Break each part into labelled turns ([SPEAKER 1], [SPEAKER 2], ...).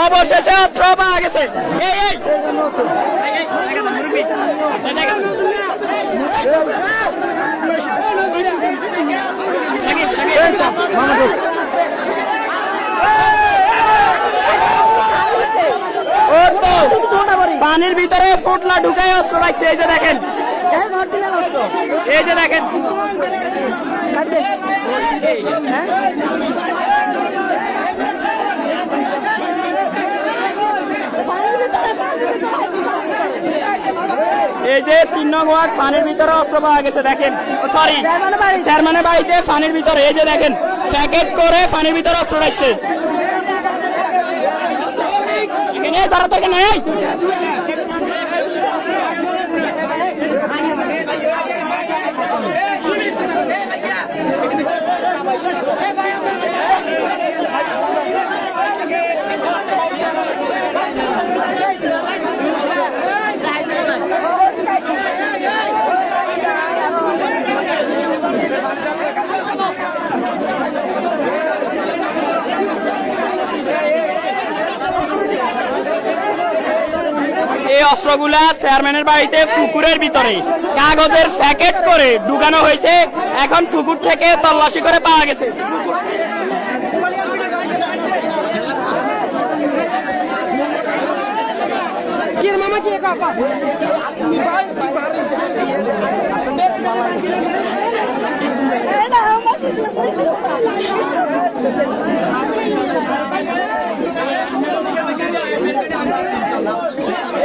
[SPEAKER 1] অবশেষে অস্ত্র পাওয়া গেছে। পানির ভিতরে ফুটলা ঢুকাই অস্ত্র রাখছে। এই যে দেখেন, এই যে দেখেন, এই যে 3 নং ওয়ার্ড পানির ভিতরে অস্ত্র পাওয়া গেছে। দেখেন, সরি চেয়ারম্যানের বাড়িতে পানির ভিতরে, এই যে দেখেন প্যাকেট করে পানির ভিতরে অস্ত্র রাখছে। তারা তো এখানে এই অস্ত্রগুলা চেয়ারম্যানের বাড়িতে পুকুরের ভিতরে কাগজের প্যাকেট করে ঢুকানো হয়েছে। এখন পুকুর থেকে তল্লাশি করে পাওয়া গেছে।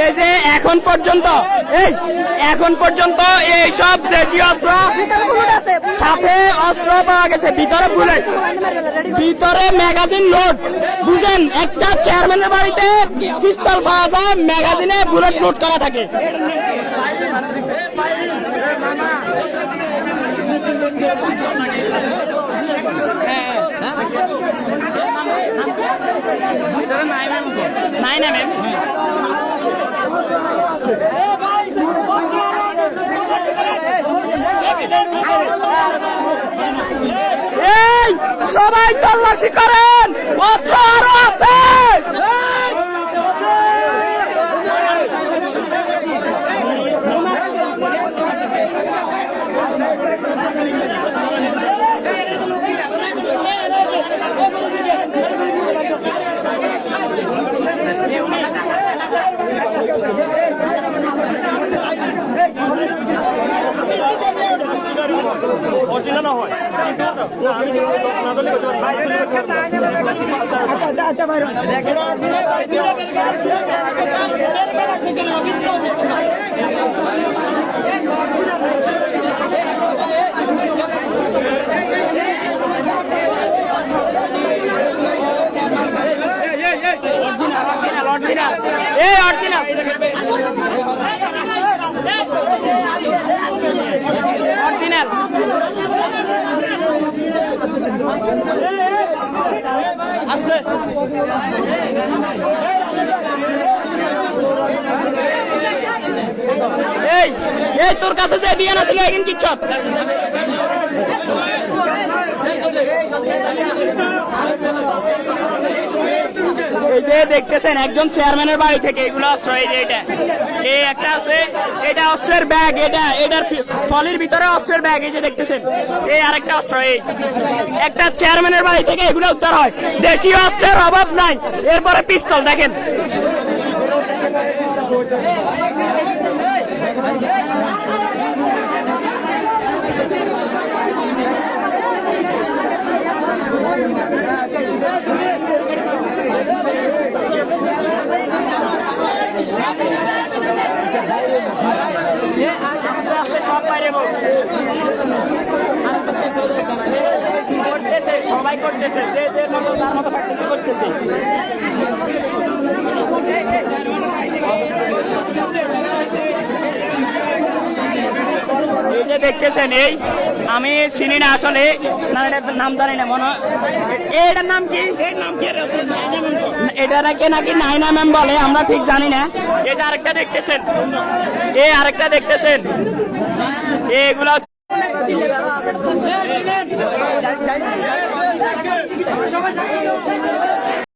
[SPEAKER 1] এই যে এখন পর্যন্ত এই সব দেশীয় অস্ত্র সাথে অস্ত্র পাওয়া গেছে। ভিতরে বুলেট, ভিতরে ম্যাগাজিন লোড। বুঝেন, একটা চেয়ারম্যানের বাড়িতে পিস্তল পাওয়া যায়, ম্যাগাজিনে বুলেট লোড করা থাকে। নাই না ম্যাম, এই সবাই তল্লাশি করেন, অস্ত্র আরো আছে। এই তোর কাছে যে বিয়ান আছে এখন কিচ্ছু এই যে দেখতেছেন একজন চেয়ারম্যানের বাড়ি থেকে এগুলো অস্ত্র। এই যে এটা এই একটা আছে, এটা অস্ত্রের ব্যাগ, এটার ফলের ভিতরে অস্ত্রের ব্যাগ। এই যে দেখতেছেন এই আরেকটা অস্ত্র। এই একটা চেয়ারম্যানের বাড়ি থেকে এগুলো উদ্ধার হয়। দেশীয় অস্ত্রের অভাব নাই। এরপরে পিস্তল দেখেন। সবাই করতেছে, যে যে মতো তার মতো প্র্যাকটিস করতেছে। এই যে দেখতেছেন, এই আমি চিনি না আসলে, না এটার নাম জানি না, মনে হয় এটার নাম কি, এটা নাকি নাইনা ম্যাম বলে, আমরা ঠিক জানি না। এই যে আরেকটা দেখতেছেন, এই আরেকটা দেখতেছেন, এগুলা